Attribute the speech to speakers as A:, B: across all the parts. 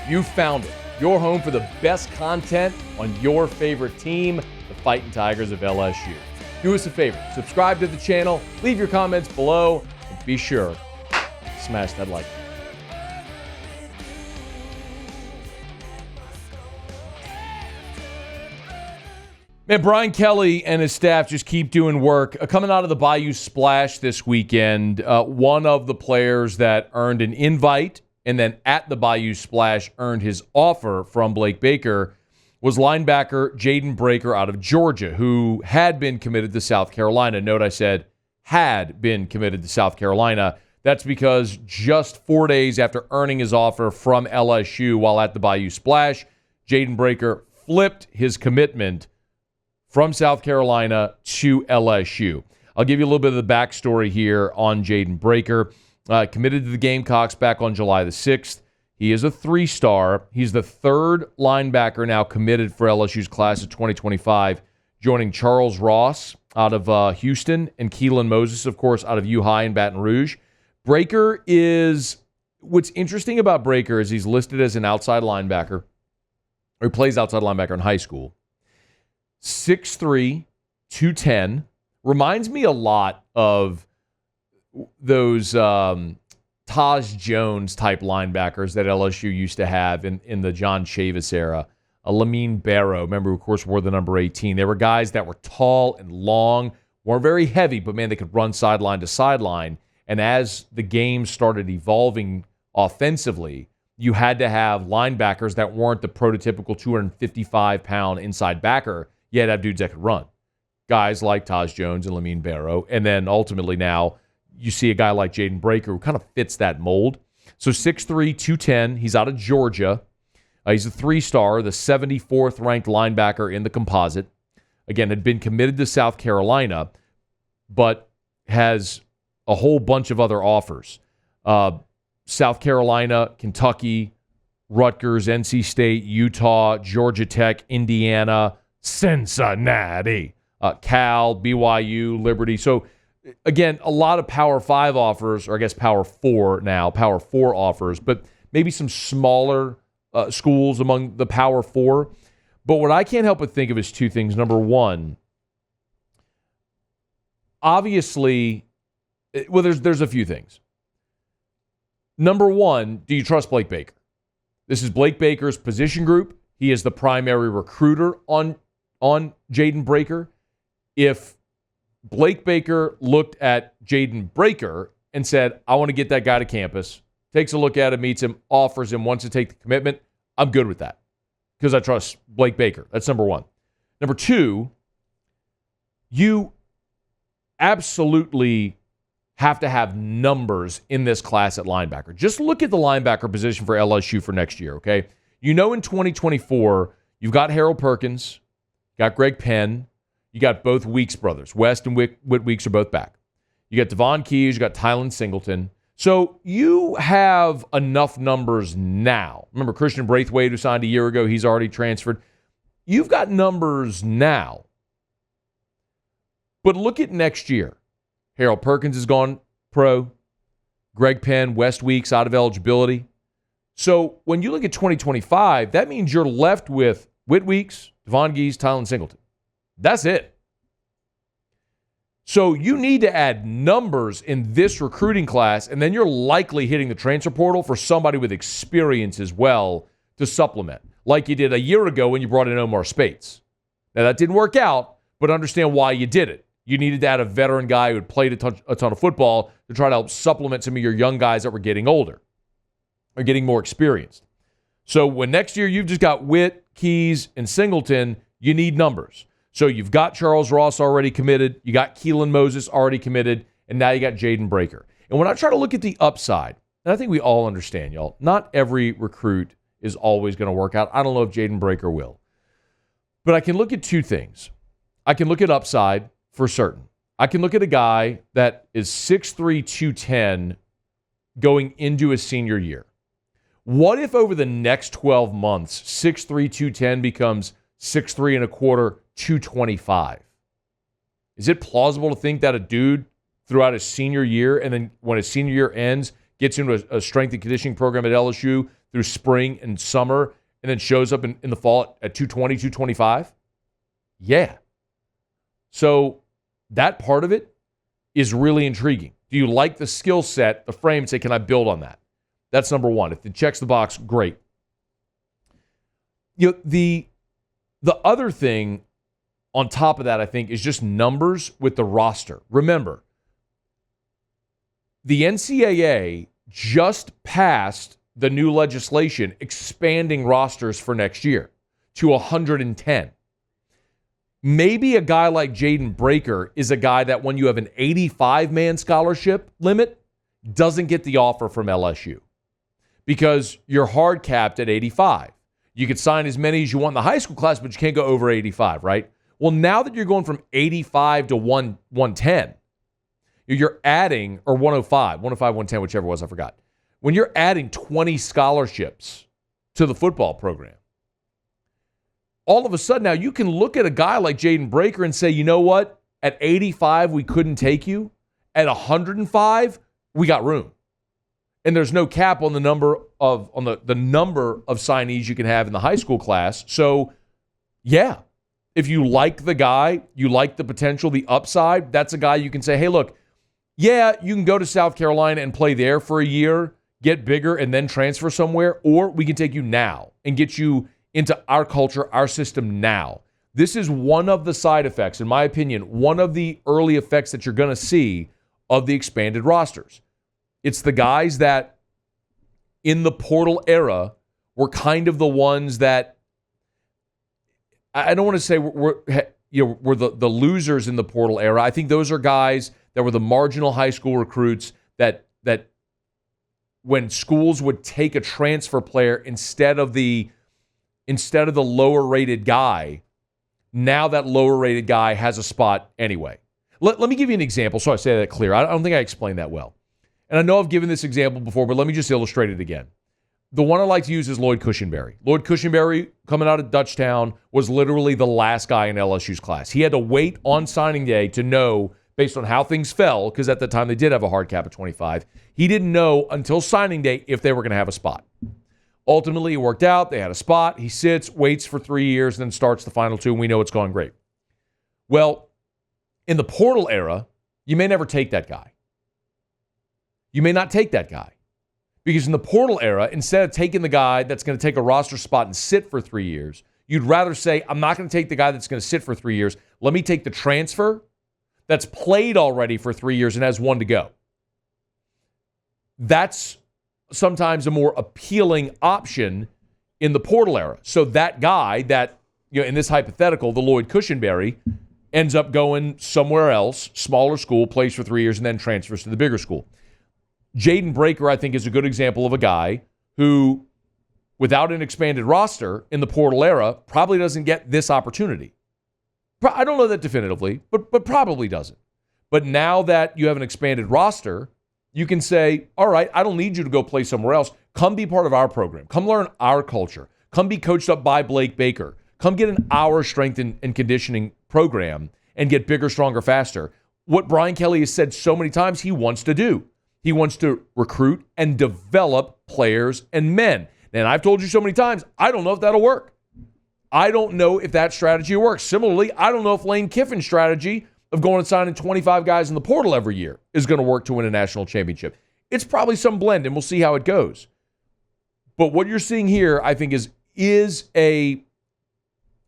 A: You found it. Your home for the best content on your favorite team, the Fighting Tigers of LSU. Do us a favor, subscribe to the channel, leave your comments below, and be sure to smash that like button. Man, Brian Kelly and his staff just keep doing work. Coming out of the Bayou Splash this weekend, one of the players that earned an invite and then at the Bayou Splash earned his offer from Blake Baker was linebacker Jaden Braker out of Georgia, who had been committed to South Carolina. Note I said had been committed to South Carolina. That's because just 4 days after earning his offer from LSU while at the Bayou Splash, Jaden Braker flipped his commitment from South Carolina to LSU. I'll give you a little bit of the backstory here on Jaden Braker. Committed to the Gamecocks back on July the 6th. He is a 3-star. He's the third linebacker now committed for LSU's class of 2025, joining Charles Ross out of Houston and Keelan Moses, of course, out of U-High in Baton Rouge. Braker is, what's interesting about Braker is he's listed as an outside linebacker, or he plays outside linebacker in high school. 6'3", 210. Reminds me a lot of those Taj Jones type linebackers that LSU used to have in the John Chavis era. Lamine Barrow, remember, of course, wore the number 18. They were guys that were tall and long, weren't very heavy, but man, they could run sideline to sideline. And as the game started evolving offensively, you had to have linebackers that weren't the prototypical 255-pound inside backer. You had to have dudes that could run. Guys like Taj Jones and Lamine Barrow. And then ultimately now you see a guy like Jaden Braker who kind of fits that mold. So 6'3", 210. He's out of Georgia. He's a 3-star, the 74th ranked linebacker in the composite. Again, had been committed to South Carolina, but has a whole bunch of other offers. South Carolina, Kentucky, Rutgers, NC State, Utah, Georgia Tech, Indiana, Cincinnati, Cal, BYU, Liberty. So, again, a lot of Power 5 offers, or I guess Power 4 now, Power 4 offers, but maybe some smaller schools among the Power 4. But what I can't help but think of is two things. Number one, obviously, well, there's a few things. Number one, do you trust Blake Baker? This is Blake Baker's position group. He is the primary recruiter on Jaden Braker. If Blake Baker looked at Jaden Braker and said, I want to get that guy to campus, takes a look at him, meets him, offers him, wants to take the commitment, I'm good with that because I trust Blake Baker. That's number one. Number two, you absolutely have to have numbers in this class at linebacker. Just look at the linebacker position for LSU for next year, okay? You know in 2024, you've got Harold Perkins, got Greg Penn, you got both Weeks brothers. West and Whit Weeks are both back. You got Devon Keys, you got Tylen Singleton. So you have enough numbers now. Remember Christian Braithwaite, who signed a year ago, he's already transferred. You've got numbers now. But look at next year. Harold Perkins has gone pro. Greg Penn, West Weeks out of eligibility. So when you look at 2025, that means you're left with Whit Weeks, Devon Keys, Tylen Singleton. That's it. So you need to add numbers in this recruiting class, and then you're likely hitting the transfer portal for somebody with experience as well to supplement, like you did a year ago when you brought in Omar Spates. Now, that didn't work out, but understand why you did it. You needed to add a veteran guy who had played a ton of football to try to help supplement some of your young guys that were getting older or getting more experienced. So when next year you've just got Witt, Keys, and Singleton, you need numbers. So you've got Charles Ross already committed, you got Keelan Moses already committed, and now you got Jaden Braker. And when I try to look at the upside, and I think we all understand, y'all, not every recruit is always going to work out. I don't know if Jaden Braker will. But I can look at two things. I can look at upside for certain. I can look at a guy that is 6'3", 210 going into his senior year. What if over the next 12 months, 6'3", 210 becomes 6'3 and a quarter, 225? Is it plausible to think that a dude throughout his senior year and then when his senior year ends, gets into a strength and conditioning program at LSU through spring and summer and then shows up in the fall at 220, 225? Yeah. So that part of it is really intriguing. Do you like the skill set, the frame, and say, can I build on that? That's number one. If it checks the box, great. The other thing on top of that, I think, is just numbers with the roster. Remember, the NCAA just passed the new legislation expanding rosters for next year to 110. Maybe a guy like Jaden Braker is a guy that when you have an 85-man scholarship limit, doesn't get the offer from LSU because you're hard capped at 85. You could sign as many as you want in the high school class, but you can't go over 85, right? Well, now that you're going from 85 to 110, you're adding, or 105, 110, whichever it was, I forgot. When you're adding 20 scholarships to the football program, all of a sudden now you can look at a guy like Jaden Braker and say, you know what? At 85, we couldn't take you. At 105, we got room. And there's no cap on the number of the number of signees you can have in the high school class. So, yeah, if you like the guy, you like the potential, the upside, that's a guy you can say, hey, look, yeah, you can go to South Carolina and play there for a year, get bigger, and then transfer somewhere, or we can take you now and get you into our culture, our system now. This is one of the side effects, in my opinion, one of the early effects that you're going to see of the expanded rosters. It's the guys that in the portal era were kind of the ones that, I don't want to say we're the losers in the portal era. I think those are guys that were the marginal high school recruits that when schools would take a transfer player instead of the lower rated guy, now that lower rated guy has a spot anyway. Let me give you an example so I say that clear. I don't think I explained that well. And I know I've given this example before, but let me just illustrate it again. The one I like to use is Lloyd Cushenberry. Lloyd Cushenberry, coming out of Dutchtown, was literally the last guy in LSU's class. He had to wait on signing day to know, based on how things fell, because at the time they did have a hard cap of 25, he didn't know until signing day if they were going to have a spot. Ultimately, it worked out. They had a spot. He sits, waits for 3 years, and then starts the final two, and we know it's gone great. Well, in the portal era, you may never take that guy. You may not take that guy. Because in the portal era, instead of taking the guy that's going to take a roster spot and sit for 3 years, you'd rather say, I'm not going to take the guy that's going to sit for 3 years. Let me take the transfer that's played already for 3 years and has one to go. That's sometimes a more appealing option in the portal era. So that guy that, in this hypothetical, the Lloyd Cushenberry, ends up going somewhere else, smaller school, plays for 3 years, and then transfers to the bigger school. Jaden Braker, I think, is a good example of a guy who, without an expanded roster in the portal era, probably doesn't get this opportunity. I don't know that definitively, but probably doesn't. But now that you have an expanded roster, you can say, all right, I don't need you to go play somewhere else. Come be part of our program. Come learn our culture. Come be coached up by Blake Baker. Come get in our strength and conditioning program and get bigger, stronger, faster. What Brian Kelly has said so many times he wants to do. He wants to recruit and develop players and men. And I've told you so many times, I don't know if that'll work. I don't know if that strategy works. Similarly, I don't know if Lane Kiffin's strategy of going and signing 25 guys in the portal every year is going to work to win a national championship. It's probably some blend, and we'll see how it goes. But what you're seeing here, I think, is a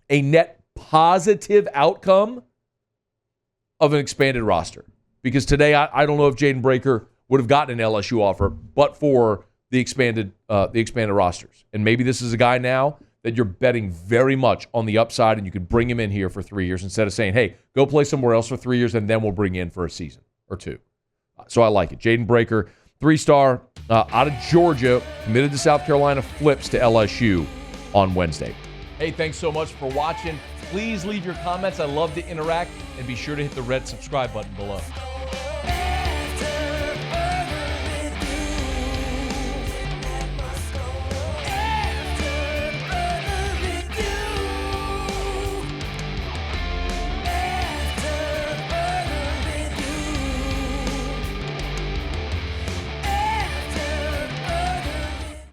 A: net positive outcome of an expanded roster. Because today, I don't know if Jaden Braker would have gotten an LSU offer, but for the expanded rosters. And maybe this is a guy now that you're betting very much on the upside, and you could bring him in here for 3 years instead of saying, hey, go play somewhere else for 3 years, and then we'll bring you in for a season or two. So I like it. Jaden Braker, 3-star, out of Georgia, committed to South Carolina, flips to LSU on Wednesday. Hey, thanks so much for watching. Please leave your comments. I love to interact, and be sure to hit the red subscribe button below.